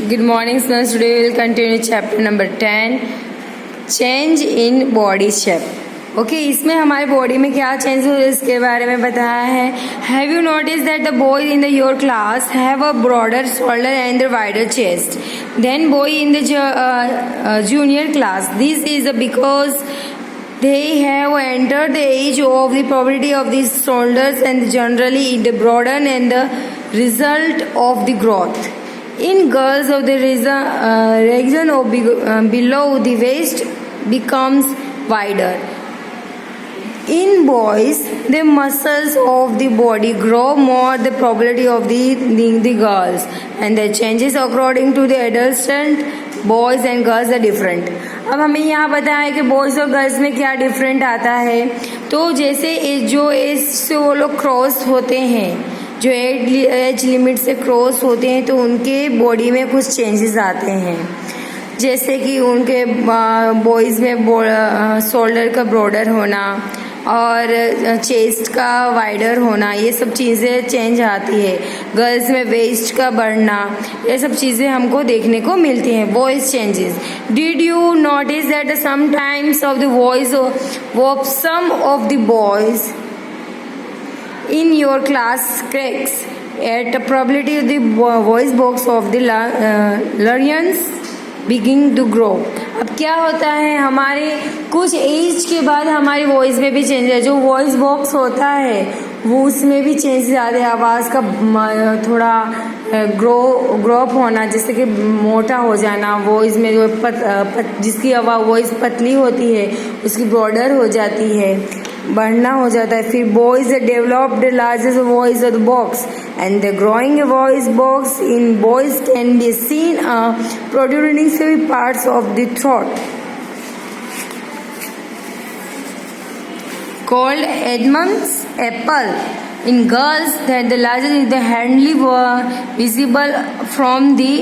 Good morning, students. Today we will continue chapter number 10, change in body shape. Okay इसमें हमारे body में क्या change हो इसके बारे में बताया है. Have you notice that the boy in the your class have a broader shoulder and the wider chest than boy in the junior class. This is because they have entered the age of the puberty of the shoulders and generally the broaden and the result of the growth. In girls of the region of below the waist becomes wider. In boys, the muscles of the body grow more the probability of the girls and the changes according to the adolescent boys and girls are different. अब हमें यहाँ पता है कि boys और girls में क्या different आता है. तो जैसे जो एज से वो लोग क्रॉस होते हैं, जो एज लिमिट से क्रॉस होते हैं, तो उनके बॉडी में कुछ चेंजेस आते हैं. जैसे कि उनके बॉयज़ में शोल्डर का ब्रॉडर होना और चेस्ट का वाइडर होना, ये सब चीज़ें चेंज आती है. गर्ल्स में वेस्ट का बढ़ना, ये सब चीज़ें हमको देखने को मिलती हैं. Voice changes. Did you notice that sometimes of the voice of some of the boys in your class cracks at probability of the voice box of the larynx begin to grow. अब क्या होता है, हमारे कुछ as के बाद हमारी voice में भी चेंज है. जो वॉइस बॉक्स होता है वो उसमें भी चेंजेस आते हैं. आवाज़ का थोड़ा ग्रो अप होना, जैसे कि मोटा हो जाना. वॉइस में जो जिसकी वॉइस पतली होती है उसकी ब्रॉडर हो जाती है, बढ़ना हो जाता है. फिर boys developed largest voice of the box and the growing voice box in boys can be seen producing सभी parts of the throat called Edmund's apple. In girls, that the larger is the handly visible from the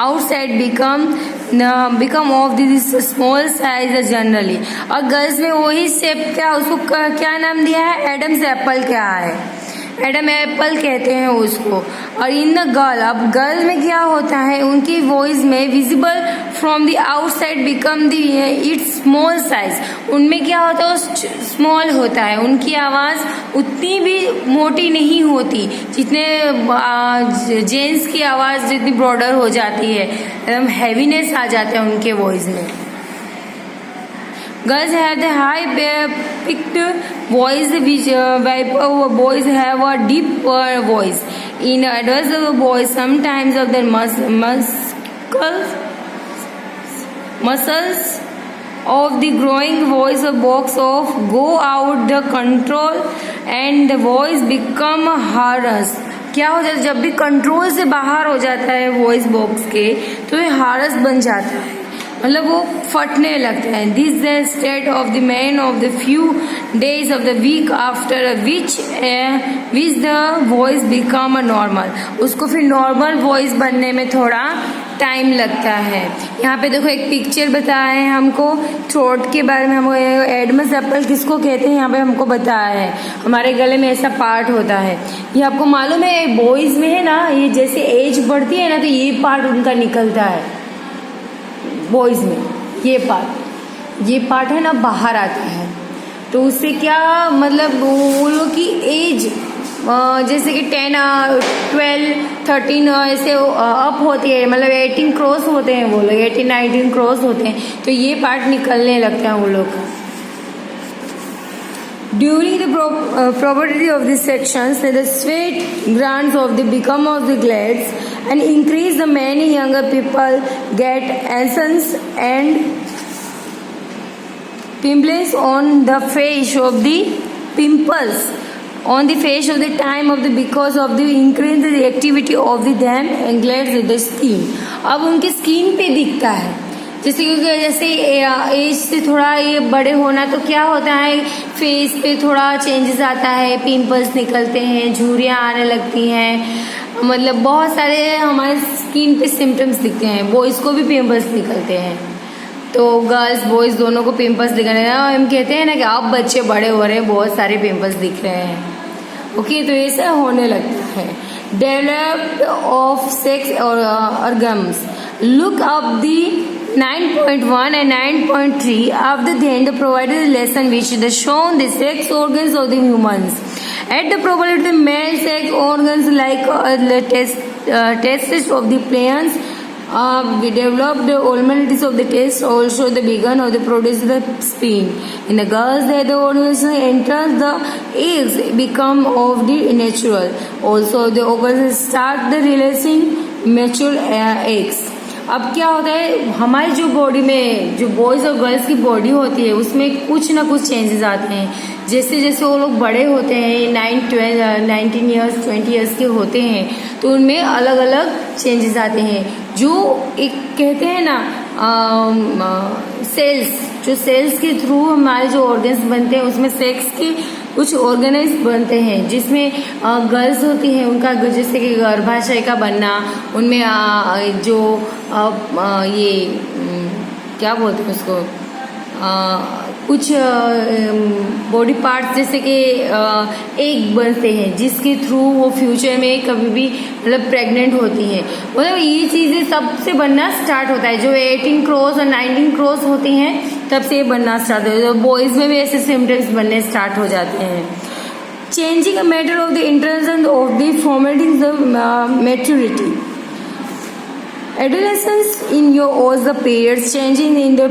outside become of this small size generally. और girls में वही shape क्या, उसको क्या नाम दिया है, एडम्स एप्पल. क्या है, एडम एप्पल कहते हैं उसको. और इन द गर्ल, अब गर्ल में क्या होता है, उनकी वॉइस में visible from the outside become the it's small size. उनमें क्या होता है, वो स्मॉल होता है. उनकी आवाज़ उतनी भी मोटी नहीं होती जितने जेंट्स की आवाज़ जितनी ब्रॉडर हो जाती है. एकदम हैवीनेस आ जाता है उनके वॉइस में. Girls have the high-pitched voice, which boys have a deep voice. In adults, boys sometimes of their muscles of the growing voice box of go out the control and the voice become harsh. क्या हो जाता है, जब भी control से बाहर हो जाता है वॉइस बॉक्स के, तो ये हारस बन जाता है, मतलब वो फटने लगता है. This the state of the man of the few days of the week after which the voice become a normal. उसको फिर नॉर्मल वॉइस बनने में थोड़ा टाइम लगता है. यहाँ पे देखो एक पिक्चर बताया है हमको थ्रोट के बारे में. हमको एडम्स एप्पल किसको कहते हैं यहाँ पे हमको बताया है. हमारे गले में ऐसा पार्ट होता है. ये आपको मालूम है, बॉयज में है ना, ये जैसे एज बढ़ती है ना तो ये पार्ट उनका निकलता है. बॉयज में ये पार्ट है ना बाहर आता है. तो उससे क्या मतलब, वो लोग की एज जैसे कि 10, 12, 13 ऐसे अप होती है, मतलब 18 क्रॉस होते हैं वो लोग, 18, 19 क्रॉस होते हैं, तो ये पार्ट निकलने लगता है वो लोग. During the puberty of these sections, the sweat glands of the become of the glands and increase. The many younger people get acnes and pimples on the face of the time of the because of the increase the activity of the them and glands in the skin. अब उनके skin पे दिखता है, जैसे क्योंकि जैसे as से थोड़ा ये बड़े होना, तो क्या होता है, फेस पे थोड़ा चेंजेस आता है, पिंपल्स निकलते हैं, झुर्रियाँ आने लगती हैं, मतलब बहुत सारे हमारे स्किन पे सिम्टम्स दिखते हैं. बॉयज़ को भी पिंपल्स निकलते हैं. तो गर्ल्स बॉयज़ दोनों को पिंपल्स दिख रहे हैं. हम कहते हैं ना कि अब बच्चे बड़े हो रहे हैं, बहुत सारे पिंपल्स दिख रहे हैं. ओके, तो ऐसा होने लगता है. डेवलप्ड ऑफ सेक्स और organs. look up the 9.1 and 9.3 of the then the provided lesson which the shown the sex organs of the humans. At the probability the male sex organs like the testes of the plants we develop the abnormalities of the test also the begun of the produce the spleen. In the girls that the organs enter the eggs become of the natural. Also the organs start the releasing mature eggs. अब क्या होता है हमारी जो body में जो boys और girls की बॉडी होती है उसमें कुछ ना कुछ चेंजेस आते हैं। जैसे जैसे वो लोग बड़े होते हैं 19 ईयर्स 20 ईयर्स के होते हैं तो उनमें अलग अलग चेंजेस आते हैं। जो एक कहते हैं ना सेल्स के थ्रू हमारे जो ऑर्गन्स बनते हैं उसमें सेक्स के कुछ ऑर्गेनाइज बनते हैं जिसमें गर्ल्स होती हैं उनका जैसे कि गर्भाशय का बनना, उनमें जो ये क्या बोलते हैं उसको कुछ बॉडी पार्ट्स जैसे कि एग बनते हैं जिसके थ्रू वो फ्यूचर में कभी भी मतलब प्रेग्नेंट होती हैं। मतलब ये चीज़ें सबसे बनना स्टार्ट होता है। जो 18 क्रॉस और 19 क्रॉस होती हैं तब से ये बनना स्टार्ट होता है। तो बॉयज़ में भी ऐसे सिम्टम्स बनने स्टार्ट हो जाते हैं। Changing a matter of the interest of the formatting the maturity. Adolescence in your was the periods changing in the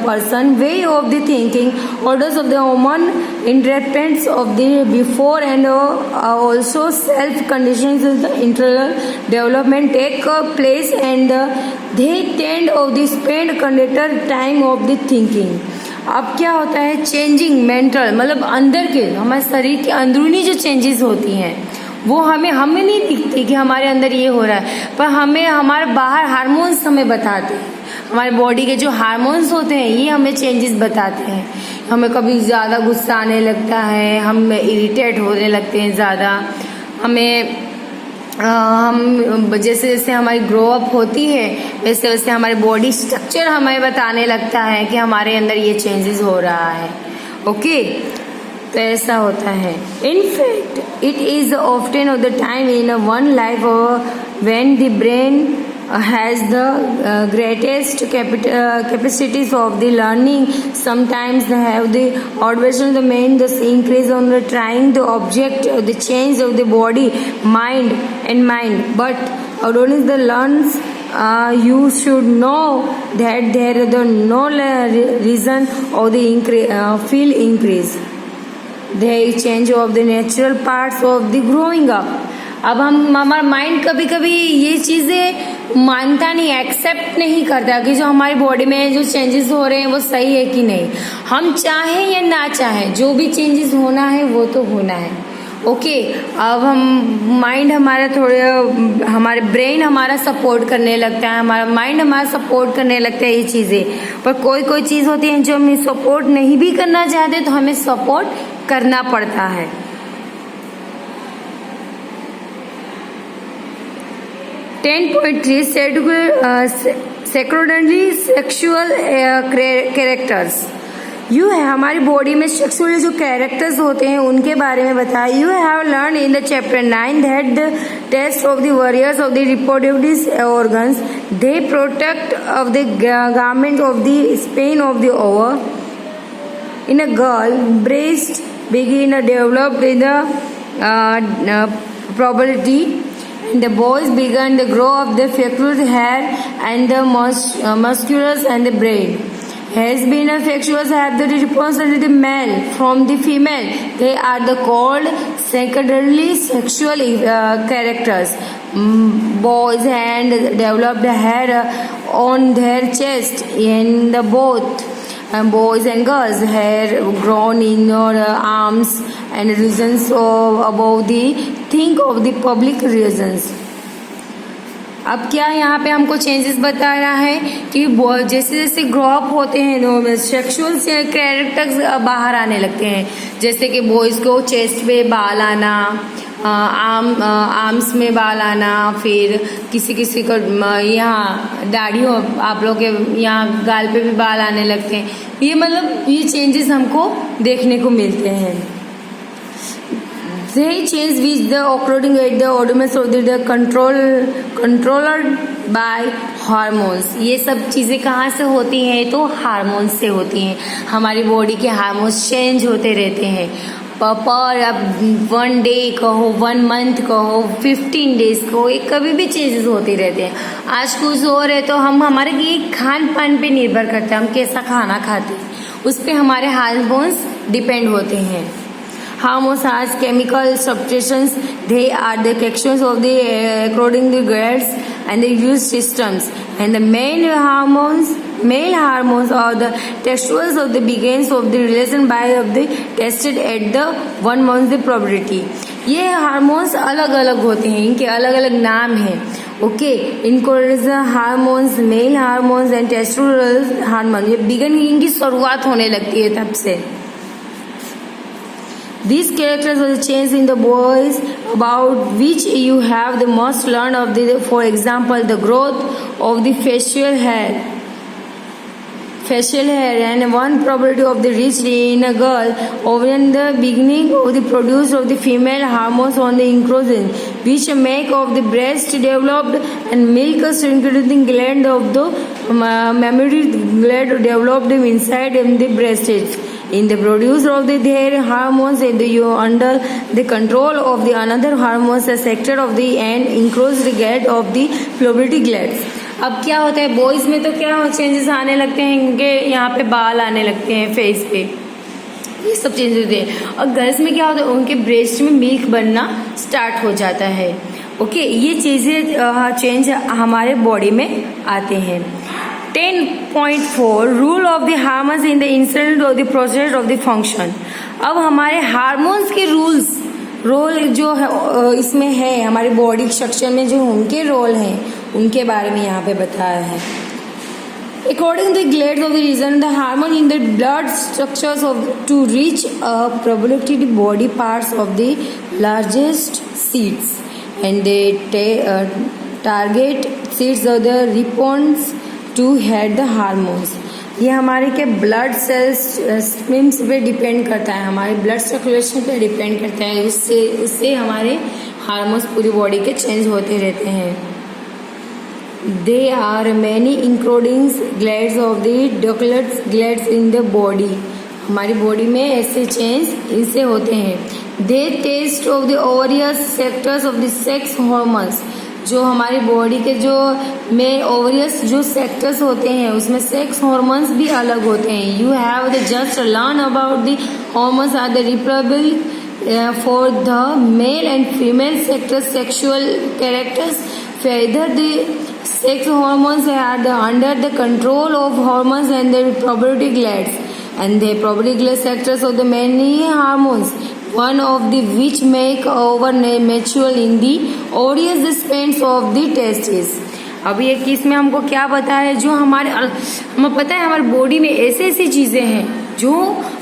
person, way of the thinking, orders of the hormone, interruptions of the before and also self conditions of the internal development take place and they tend of the spend conductor time of the thinking. अब क्या होता है changing mental मतलब अंदर के हमारे शरीर के अंदरूनी जो चेंजेस होती हैं वो हमें नहीं दिखती कि हमारे अंदर ये हो रहा है, पर हमें हमारे बाहर हार्मोन्स हमें बताते हैं। हमारे बॉडी के जो हार्मोन्स होते हैं ये हमें चेंजेस बताते हैं। हमें कभी ज़्यादा गुस्सा आने लगता है, हम इरिटेट होने लगते हैं ज़्यादा, हम जैसे जैसे हमारी ग्रो अप होती है वैसे वैसे हमारे बॉडी स्ट्रक्चर हमें बताने लगता है कि हमारे अंदर ये चेंजेस हो रहा है। ओके तो ऐसा होता है। In fact it is often of the time in one life when the brain has the greatest capacities of the learning sometimes they have the observation the main the increase on the trying the object the change of the body mind but audience the learns you should know that there is no reason of the feel increase. They change of the natural parts of the growing up. अब हमारा mind कभी कभी ये चीज़ें मानता नहीं, accept नहीं करता कि जो हमारी बॉडी में जो चेंजेस हो रहे हैं वो सही है कि नहीं। हम चाहें या ना चाहें जो भी चेंजेस होना है वो तो होना है। ओके अब हम माइंड हमारा थोड़े हमारे ब्रेन हमारा सपोर्ट करने लगता है, हमारा माइंड हमारा सपोर्ट करने लगता है ये चीज़ें, पर कोई चीज़ होती है जो हम सपोर्ट नहीं भी करना चाहते तो हमें सपोर्ट करना पड़ता है। 10.3 सेक्रोडनली सेक्सुअल कैरेक्टर्स। यू है हमारी बॉडी में सेक्सुअल जो कैरेक्टर्स होते हैं उनके बारे में बताया। You have learn in the chapter 9 that the test of the warriors of the reproductive organs they protect of the garment of the span of the over in a girl breast begin developed in the probability and the boys began to grow up the facial hair and the musculars and the brain has been a sexual have the responsibility the male from the female. They are the called secondarily sexual characters. Boys and developed hair on their chest in the both boys and girls hair grown in your arms and regions above the think of the public regions. अब क्या यहाँ पे हमको changes बता रहा है कि जैसे जैसे ग्रो अप होते हैं सेक्सुअल से कैरेक्टर्स बाहर आने लगते हैं, जैसे कि बॉयज़ को चेस्ट पे बाल आना, आर्म्स में बाल आना, फिर किसी किसी को यहाँ दाढ़ी हो, आप लोग के यहाँ गाल पे भी बाल आने लगते हैं। ये मतलब ये चेंजेस हमको देखने को मिलते हैं। They change with the occurring at the odomus of the controller by hormones. ये सब चीज़ें कहाँ से होती हैं? तो हार्मोन्स से होती हैं। हमारी बॉडी के हार्मोन्स चेंज होते रहते हैं पर अब 1 डे कहो, 1 मंथ कहो, 15 डेज कहो, ये कभी भी चेंजेस होते रहते हैं। आज कुछ और है तो हम हमारे ये खान पान पे निर्भर करते हैं, हम कैसा खाना खाते हैं उस पर हमारे हार्मोन्स डिपेंड होते हैं। Hormones has chemical substitutions. They are the sections of the according the grades and the use systems. And the male hormones are the textuals of the begins of the relation by of the tested at the 1 month the probability. ये hormones अलग अलग होते हैं, इनके अलग अलग नाम हैं। ओके, इनको hormones, male hormones and testosterone hormone, ये बिगिनिंग की शुरुआत होने लगती है तब से। These characters are the change in the boys about which you have the most learned of the, for example, the growth of the facial hair and one property of the reached in a girl or in the beginning of the produce of the female hormones on the incrosin which make of the breast developed and milk circulating gland of the mammary gland developed inside the breasts. In the producer of their hormones in the under the control of the another hormones the sector of the and increased gland of the puberty glands. अब क्या होता है boys में, तो क्या changes आने लगते हैं, इनके यहाँ पे बाल आने लगते हैं फेस पे, ये सब चेंजेस होते हैं। और गर्ल्स में क्या होता है, उनके ब्रेस्ट में मिल्क बनना स्टार्ट हो जाता है। ओके, ये चीजें चेंज हमारे बॉडी में आते हैं। 10.4 rule of the hormones in the incident of the process of the function. अब हमारे हार्मोन्स के रोल जो है इसमें है, हमारी बॉडी सेक्शन में जो उनके रोल हैं उनके बारे में यहाँ पे बताया है। According to the grades of the reason, the hormone in the blood structures of to reach a probability the body parts of the largest seeds and they target seeds of the response to head the hormones. ये हमारे के blood cells streams पे depend करता है, हमारे blood circulation पे depend करता है, उससे हमारे हार्मोन्स पूरी बॉडी के चेंज होते रहते हैं। They are many including glands of the ducts glands in the body. हमारी बॉडी में ऐसे चेंज इनसे होते हैं। They test of the various sectors of the sex hormones. जो हमारी बॉडी के जो मेल ओवरियस जो सेक्टर्स होते हैं उसमें सेक्स हॉर्मोन्स भी अलग होते हैं। You have the just learn about the hormones are the reproductive for the male and female sectors sexual characters feather the sex hormones are under the control of hormones and the puberty glands and the puberty gland sectors of the many hormones, one of the which make over mature in the ovarious spans of the testes. अब ये इसमें हमको क्या पता है, जो हमें पता है हमारी बॉडी में ऐसी ऐसी चीजें हैं जो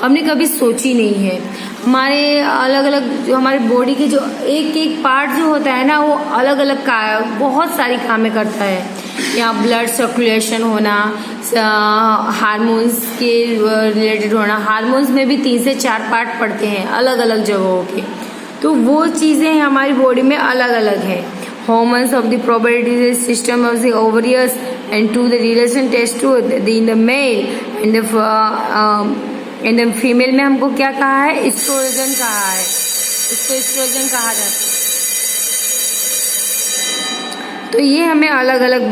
हमने कभी सोची नहीं है। हमारे अलग अलग जो हमारी बॉडी के जो एक एक पार्ट जो होता है ना, वो अलग अलग बहुत सारी कामें करता है। यहाँ ब्लड सर्कुलेशन होना, हार्मोन्स के रिलेटेड होना, हार्मोन्स में भी 3 से 4 पार्ट पड़ते हैं अलग अलग जगहों के, तो वो चीज़ें हमारी बॉडी में अलग अलग है। Hormones of the probability system of the ovaries and to the relation test to in the male and the female में हमको क्या कहा है, एस्ट्रोजन कहा है, इसको एस्ट्रोजन कहा जाता है। तो ये हमें अलग अलग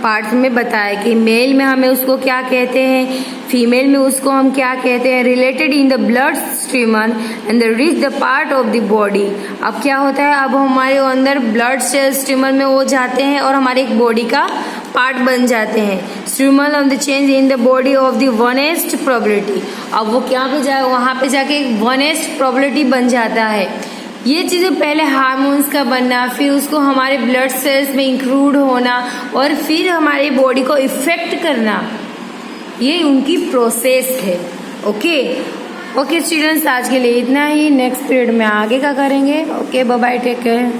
पार्ट्स में बताया कि मेल में हमें उसको क्या कहते हैं, फीमेल में उसको हम क्या कहते हैं। Related in the blood streamer and the reach the part of the body. अब क्या होता है, अब हमारे अंदर ब्लड स्ट्रीमर में वो जाते हैं और हमारे एक बॉडी का पार्ट बन जाते हैं। Streamer of the change in the body of the honest probability. अब वो क्या पे जाए, वहाँ पे जाके एक वनेस्ट प्रोबेबिलिटी बन जाता है। ये चीज़ें पहले हार्मोन्स का बनना, फिर उसको हमारे ब्लड सेल्स में इंक्लूड होना और फिर हमारी बॉडी को इफेक्ट करना, ये उनकी प्रोसेस है। ओके स्टूडेंट्स, आज के लिए इतना ही। नेक्स्ट पीरियड में आगे का करेंगे। Okay, bye bye, take care.